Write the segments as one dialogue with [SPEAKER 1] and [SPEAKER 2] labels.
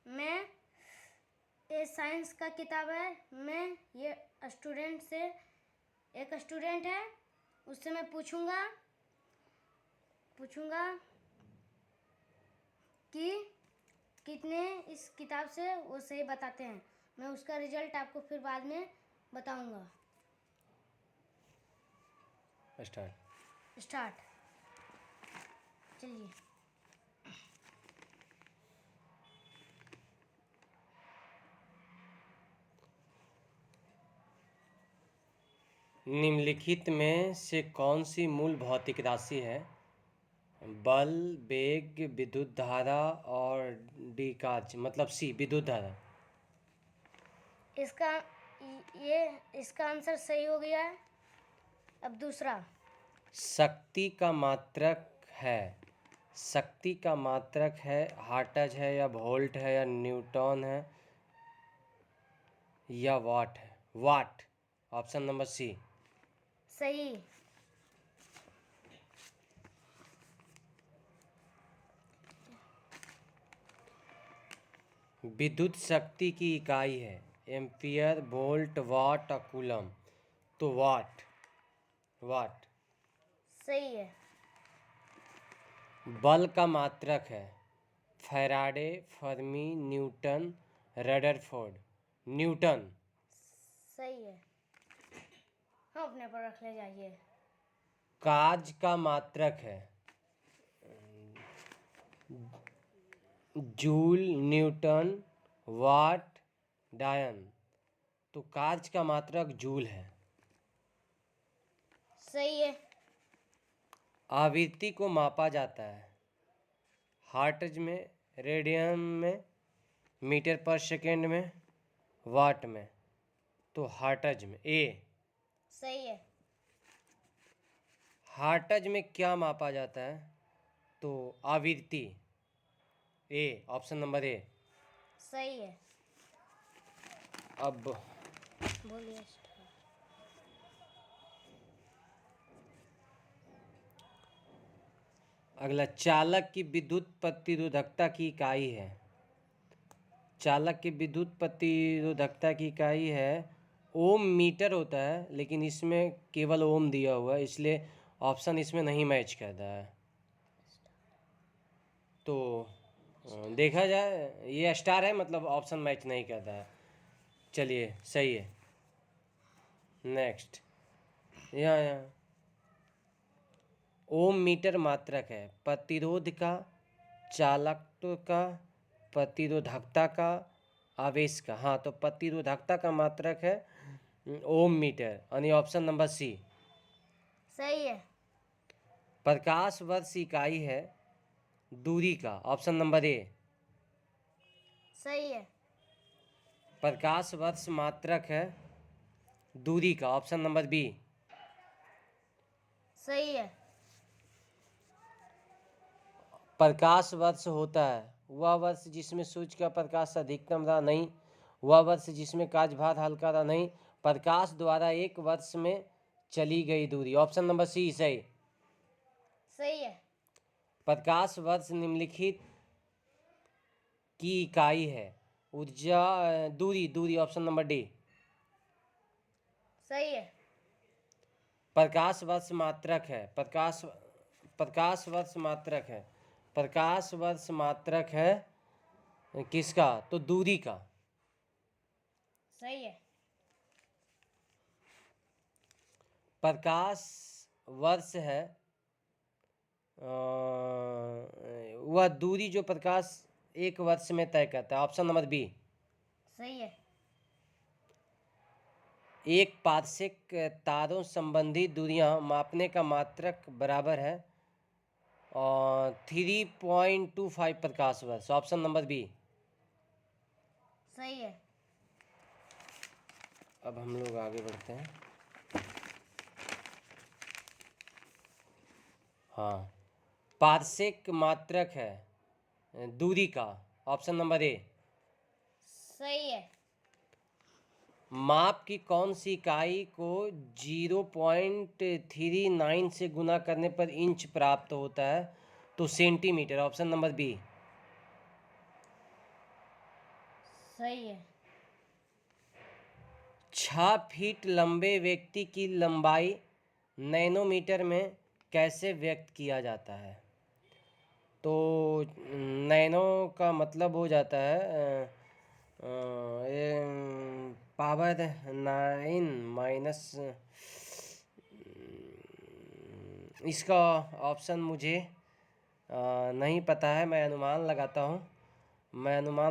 [SPEAKER 1] मैं ये साइंस का किताब है। मैं ये एक स्टूडेंट है, उससे मैं पूछूंगा कि कितने इस किताब से वो सही बताते हैं। मैं उसका रिजल्ट आपको फिर बाद में बताऊंगा। स्टार्ट। चलिए।
[SPEAKER 2] निम्नलिखित में से कौन सी मूल भौतिक राशि है? बल, वेग, विद्युत धारा और डी कार्य, मतलब सी विद्युत धारा।
[SPEAKER 1] इसका आंसर सही हो गया है। अब दूसरा।
[SPEAKER 2] शक्ति का मात्रक है। शक्ति का मात्रक है हार्ट्ज है या वोल्ट है या न्यूटन है या वाट है? वाट। Option number C.
[SPEAKER 1] सही।
[SPEAKER 2] विद्युत शक्ति की इकाई है एम्पियर, वोल्ट, वाट और कूलम। तो वाट। वाट
[SPEAKER 1] सही है।
[SPEAKER 2] बल का मात्रक है Faraday, Fermi, Newton, Rutherford. Newton.
[SPEAKER 1] सही है। हम अपने पर रख ले जाइए।
[SPEAKER 2] काज का मात्रक है जूल, न्यूटन, वाट, डायन। तो काज का मात्रक जूल है।
[SPEAKER 1] सही है।
[SPEAKER 2] आवृत्ति को मापा जाता है हर्ट्ज में, रेडियन में, मीटर पर सेकेंड में, वाट में। तो हर्ट्ज में। ए।
[SPEAKER 1] सही है।
[SPEAKER 2] हर्ट्ज में क्या मापा जाता है? तो आवृत्ति। ए। Option number A.
[SPEAKER 1] सही है।
[SPEAKER 2] अब
[SPEAKER 1] बोलिए।
[SPEAKER 2] अगला, चालक की विद्युत प्रतिरोधकता की इकाई है। चालक की विद्युत प्रतिरोधकता की इकाई है ओम मीटर होता है, लेकिन इसमें केवल ओम दिया हुआ है, इसलिए ऑप्शन इसमें नहीं मैच करता है। तो देखा जाए ये स्टार है, मतलब ऑप्शन मैच नहीं करता है। चलिए सही है। नेक्स्ट। यहाँ ओम मीटर मात्रक है प्रतिरोध का, चालकत्व का, प्रतिरोधकता का, आवेश का। हाँ, तो प्रतिरोधकता का मात्रक है ओम मीटर, यानी ऑप्शन नंबर सी।
[SPEAKER 1] सही है।
[SPEAKER 2] प्रकाश वर्ष इकाई है दूरी का। Option number A.
[SPEAKER 1] सही है।
[SPEAKER 2] प्रकाश वर्ष मात्रक है दूरी का। Option number B.
[SPEAKER 1] सही है।
[SPEAKER 2] प्रकाश वर्ष होता है वह वर्ष जिसमें सूर्य का प्रकाश अधिकतम रहा नहीं, वह वर्ष जिसमें कार्यभार हल्का रहा नहीं, प्रकाश द्वारा एक वर्ष में चली गई दूरी। ऑप्शन नंबर सी सही।
[SPEAKER 1] सही है।
[SPEAKER 2] प्रकाश वर्ष निम्नलिखित की इकाई है ऊर्जा दूरी। दूरी ऑप्शन नंबर डी।
[SPEAKER 1] सही है।
[SPEAKER 2] प्रकाश वर्ष मात्रक है प्रकाश वर्ष मात्रक है प्रकाश वर्ष मात्रक है किसका? तो दूरी का।
[SPEAKER 1] सही है।
[SPEAKER 2] प्रकाश वर्ष है वह दूरी जो प्रकाश एक वर्ष में तय करता है। Option number B.
[SPEAKER 1] सही है।
[SPEAKER 2] एक पारसिक तारों संबंधी दूरियां मापने का मात्रक बराबर है 3.25 प्रकाश वर्ष। Option number B.
[SPEAKER 1] सही है।
[SPEAKER 2] अब हम लोग आगे बढ़ते हैं। हाँ, पारसिक मात्रक है दूरी का। Option number A.
[SPEAKER 1] सही है।
[SPEAKER 2] माप की कौन सी इकाई को 0.39 से गुना करने पर इंच प्राप्त होता है? तो सेंटीमीटर। Option number B.
[SPEAKER 1] सही है।
[SPEAKER 2] 6 फीट लंबे व्यक्ति की लंबाई नैनोमीटर में कैसे व्यक्त किया जाता है? तो नैनो का मतलब हो जाता है पावर 9 माइनस, इसका ऑप्शन मुझे नहीं पता है। मैं अनुमान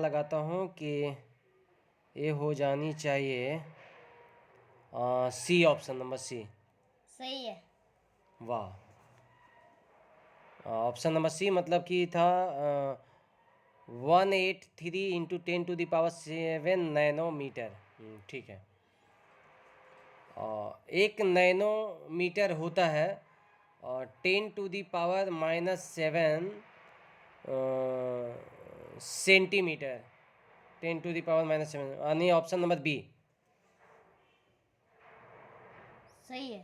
[SPEAKER 2] लगाता हूँ कि ये हो जानी चाहिए सी, ऑप्शन नंबर सी।
[SPEAKER 1] सही है।
[SPEAKER 2] वाह, ऑप्शन नंबर सी मतलब कि था 183 इंटू 10⁻7 नैनोमीटर। ठीक है। एक नैनोमीटर होता है 10⁻⁻7 सेंटीमीटर। 10⁻⁻7 यानी ऑप्शन नंबर बी।
[SPEAKER 1] सही है।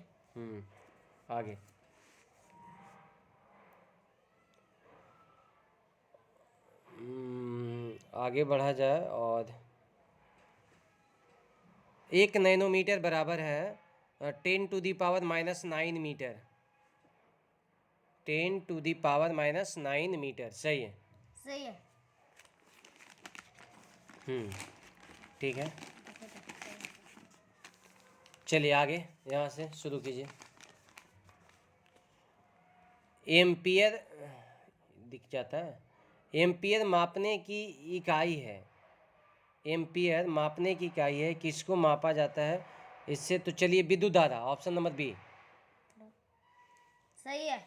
[SPEAKER 2] आगे आगे बढ़ा जाए। और 1 नैनोमीटर बराबर है 10⁻⁻9 मीटर। 10⁻⁻9 मीटर। सही है।
[SPEAKER 1] सही है।
[SPEAKER 2] ठीक है, चलिए आगे यहाँ से शुरू कीजिए। एम्पियर दिख जाता है। एम्पियर मापने की इकाई है। एम्पियर मापने की इकाई है, किसको मापा जाता है इससे? तो चलिए विद्युत धारा, ऑप्शन नंबर बी।
[SPEAKER 1] सही है।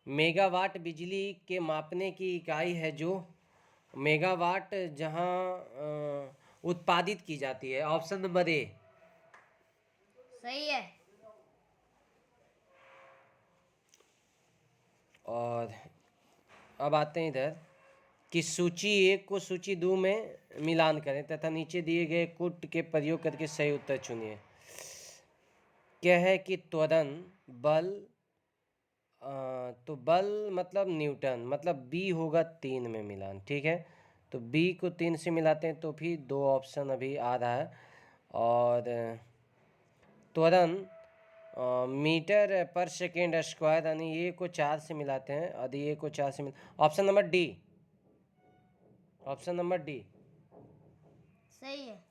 [SPEAKER 2] मेगावाट बिजली के मापने की इकाई है, जो मेगावाट जहाँ उत्पादित की जाती है। Option number A.
[SPEAKER 1] सही है।
[SPEAKER 2] और अब आते हैं इधर कि सूची 1 को सूची 2 में मिलान करें तथा नीचे दिए गए कूट के प्रयोग करके सही उत्तर चुनिए। क्या है कि त्वरण बल, तो बल मतलब न्यूटन, मतलब बी होगा 3 में मिलान। ठीक है, तो बी को 3 से मिलाते हैं तो फिर 2 ऑप्शन अभी आ रहा है। और त्वरण मीटर पर सेकेंड स्क्वायर, यानी ये को 4 से मिलाते हैं। यदि ये को 4 से option number D. Option number D.
[SPEAKER 1] सही है।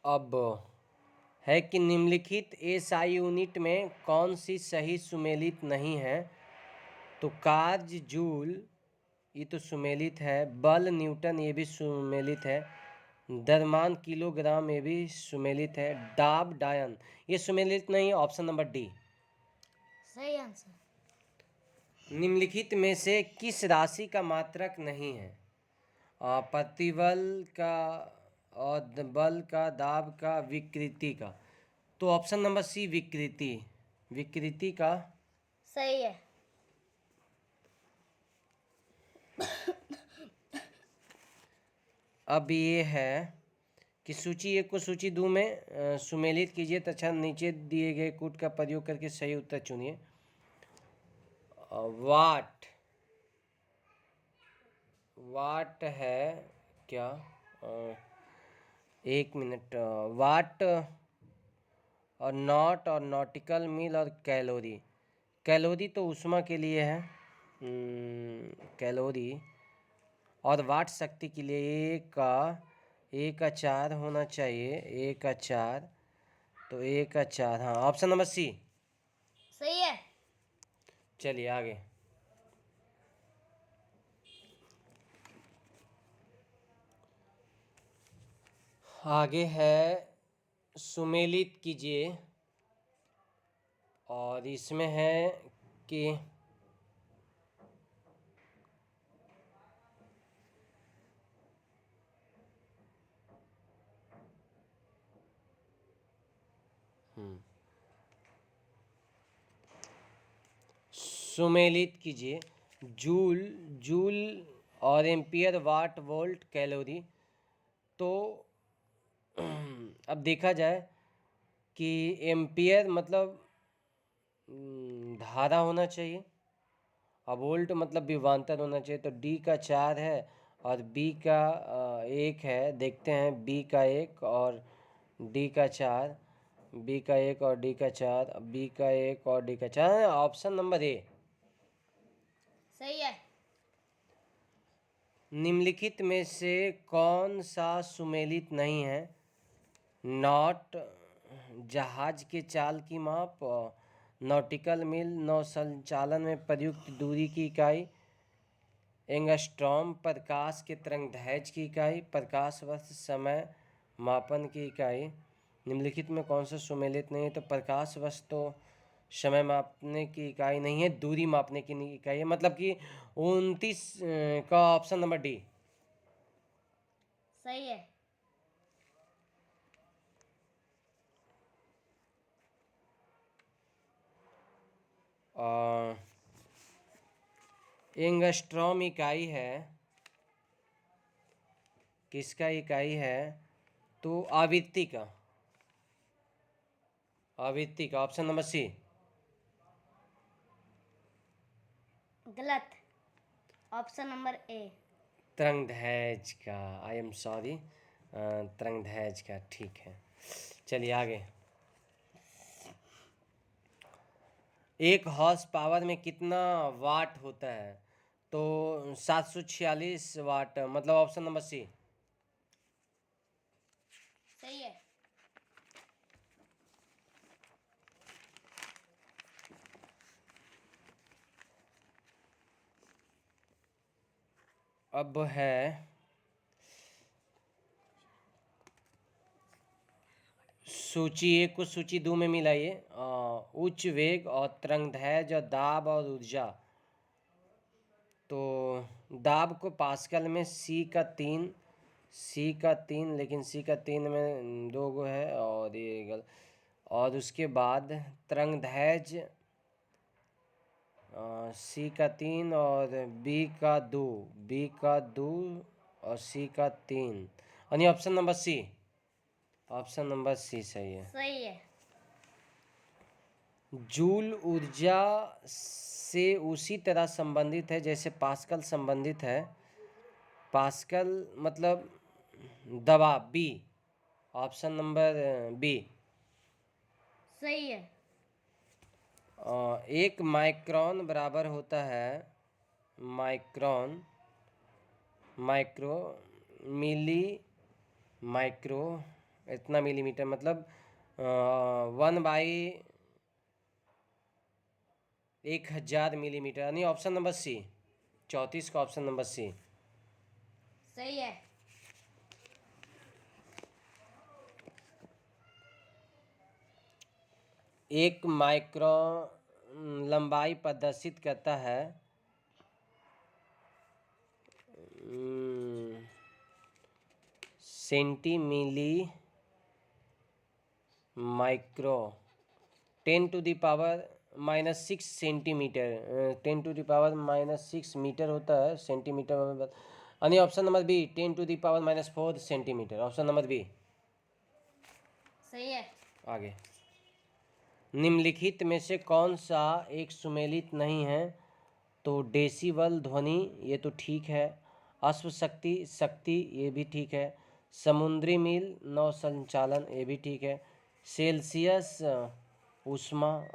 [SPEAKER 2] अब है कि निम्नलिखित एसआई यूनिट में कौन सी सही सुमेलित नहीं है? तो कार्य जूल, ये तो सुमेलित है। बल न्यूटन, ये भी सुमेलित है। द्रव्यमान किलोग्राम, ये भी सुमेलित है। दाब डायन, ये सुमेलित नहीं। Option number D.
[SPEAKER 1] सही आंसर।
[SPEAKER 2] निम्नलिखित में से किस राशि का मात्रक नहीं है? प्रतिबल का, और बल का, दाब का, विकृति का। तो ऑप्शन नंबर सी, विकृति। विकृति का।
[SPEAKER 1] सही है।
[SPEAKER 2] अब ये है कि सूची 1 को सूची 2 में सुमेलित कीजिए तथा नीचे दिए गए कूट का प्रयोग करके सही उत्तर चुनिए। वाट, वाट है क्या? 1 मिनट। वाट और नॉट और नॉटिकल मील और कैलोरी। कैलोरी तो ऊष्मा के लिए है, कैलोरी। और वाट शक्ति के लिए एक का 4 होना चाहिए। 1 का 4, तो 1 का 4। हाँ, ऑप्शन नंबर सी।
[SPEAKER 1] सही है।
[SPEAKER 2] चलिए आगे। आगे है सुमेलित कीजिए। और इसमें है कि सुमेलित कीजिए। जूल, जूल और एम्पियर, वाट, वोल्ट, कैलोरी। तो अब देखा जाए कि एम्पियर मतलब धारा होना चाहिए, अब वोल्ट मतलब विभवांतर होना चाहिए। तो डी का 4 है और बी का 1 है। देखते हैं बी का 1 और डी का 4, बी का 1 और डी का 4, बी का 1 और डी का 4। ऑप्शन नंबर ए
[SPEAKER 1] सही है।
[SPEAKER 2] निम्नलिखित में से कौन सा सुमेलित नहीं है? नॉट जहाज के चाल की माप, नॉटिकल मील नौ संचालन में प्रयुक्त दूरी की इकाई, एंगस्ट्रॉम प्रकाश के तरंगदैर्घ्य की इकाई, प्रकाश वर्ष समय मापन की इकाई। निम्नलिखित में कौन सा सुमेलित नहीं है? तो प्रकाश वर्ष तो समय मापने की इकाई नहीं है, दूरी मापने की इकाई है। मतलब कि 29 का ऑप्शन नंबर डी
[SPEAKER 1] सही है।
[SPEAKER 2] एंगस्ट्रॉम इकाई है, किसका इकाई है? तो आवृत्ति का, आवृत्ति का ऑप्शन नंबर सी।
[SPEAKER 1] गलत। ऑप्शन नंबर ए।
[SPEAKER 2] तरंगदैर्घ्य का, आई एम सॉरी, तरंगदैर्घ्य का, ठीक है। चलिए आगे। एक हॉर्स पावर में कितना वाट होता है? तो 746 वाट, मतलब ऑप्शन नंबर सी।
[SPEAKER 1] सही है।
[SPEAKER 2] अब है सूची एक को सूची दो में मिलाइए। उच्च वेग और तरंगदैर्घ्य और दाब और ऊर्जा। तो दाब को पास्कल में सी का 3, लेकिन सी का 3 में 2 गो है और ये और उसके बाद तरंगदैर्घ्य सी का 3 और बी का 2, और सी का 3, यानी option number C, option number C सही है।
[SPEAKER 1] सही है।
[SPEAKER 2] जूल ऊर्जा से उसी तरह संबंधित है जैसे पास्कल संबंधित है। पास्कल मतलब दबाव, बी, ऑप्शन नंबर बी।
[SPEAKER 1] सही है।
[SPEAKER 2] 1 माइक्रोन बराबर होता है, माइक्रो मिली माइक्रो, इतना मिलीमीटर, मतलब 1/1000 मिलीमीटर, यानी ऑप्शन नंबर सी, 34 का ऑप्शन नंबर सी।
[SPEAKER 1] सही है।
[SPEAKER 2] 1 माइक्रोन लंबाई प्रदर्शित करता है सेंटीमिली माइक्रो, 10⁻⁻6 सेंटीमीटर, 10⁻⁻6 मीटर होता है सेंटीमीटर में, यानी option number B, 10⁻⁻4 centimetre, option number B.
[SPEAKER 1] सही है।
[SPEAKER 2] आगे, निम्नलिखित में से कौन सा एक सुमेलित नहीं है? तो डेसिबल ध्वनि, ये तो ठीक है। अश्व शक्ति, ये भी ठीक है। समुद्री मील नौ संचालन, ये भी ठीक है। सेल्सियस ऊष्मा,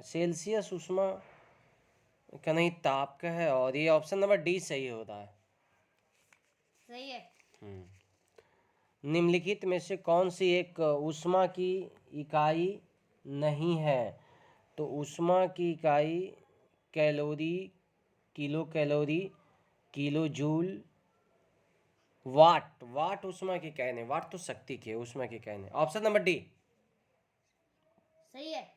[SPEAKER 2] सेल्सियस ऊष्मा का नहीं, ताप का है, और ये ऑप्शन नंबर डी सही होता है।
[SPEAKER 1] सही है।
[SPEAKER 2] निम्नलिखित में से कौन सी एक ऊष्मा की इकाई नहीं है? तो ऊष्मा की इकाई calorie, kilo calorie, kilo joule, watt ऊष्मा की इकाई नहीं, वाट तो शक्ति की है, ऊष्मा की इकाई नहीं, ऑप्शन नंबर डी।
[SPEAKER 1] सही है।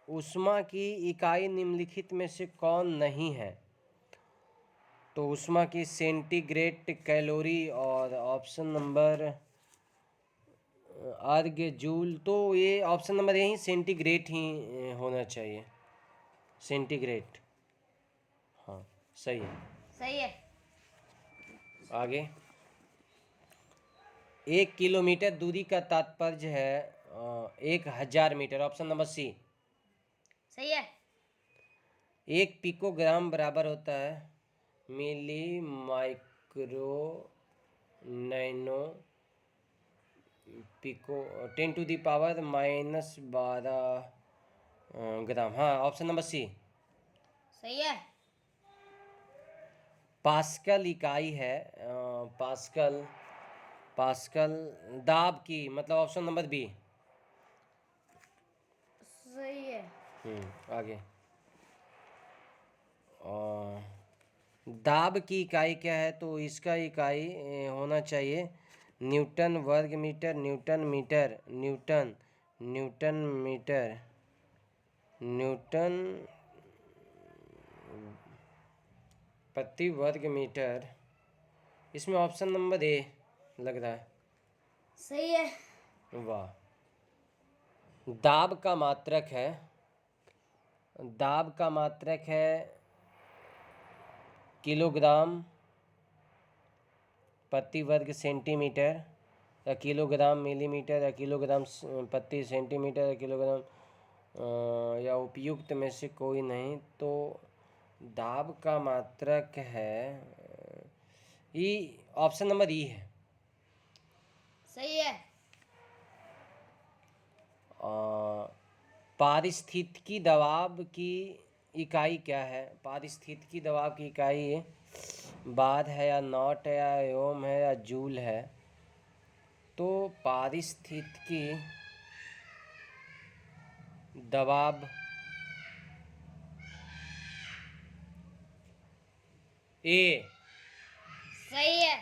[SPEAKER 2] ऊष्मा की इकाई निम्नलिखित में से कौन नहीं है? तो ऊष्मा की सेंटीग्रेड, कैलोरी, और ऑप्शन नंबर अर्घ्य जूल। तो ये ऑप्शन नंबर यही सेंटीग्रेड ही होना चाहिए, सेंटीग्रेड, हाँ सही है।
[SPEAKER 1] सही है।
[SPEAKER 2] आगे 1 किलोमीटर दूरी का तात्पर्य है 1000 मीटर। Option number C.
[SPEAKER 1] सही है।
[SPEAKER 2] 1 पिकोग्राम बराबर होता है मिली माइक्रो नैनो पिको 10⁻⁻12 ग्राम। हाँ, ऑप्शन नंबर सी।
[SPEAKER 1] सही है।
[SPEAKER 2] पास्कल इकाई है पास्कल पास्कल दाब की, मतलब ऑप्शन नंबर बी।
[SPEAKER 1] सही है।
[SPEAKER 2] आगे दाब की इकाई क्या है, तो इसका इकाई होना चाहिए न्यूटन वर्ग metre, newton metre, newton newton metre, newton प्रति वर्ग मीटर। इसमें ऑप्शन नंबर ए लग रहा है।
[SPEAKER 1] सही है।
[SPEAKER 2] वाह। दाब का मात्रक है, दाब का मात्रक है किलोग्राम प्रति वर्ग सेंटीमीटर, या किलोग्राम मिलीमीटर, या किलोग्राम प्रति सेंटीमीटर, या किलोग्राम या उपयुक्त में से कोई नहीं। तो दाब का मात्रक है ई, ऑप्शन नंबर ई है।
[SPEAKER 1] सही है।
[SPEAKER 2] पारिस्थितिकी दबाव की इकाई क्या है? पारिस्थितिकी दबाव की इकाई बार है, या नॉट है, या ओम है, या जूल है? तो पारिस्थितिकी दबाव ए।
[SPEAKER 1] सही है।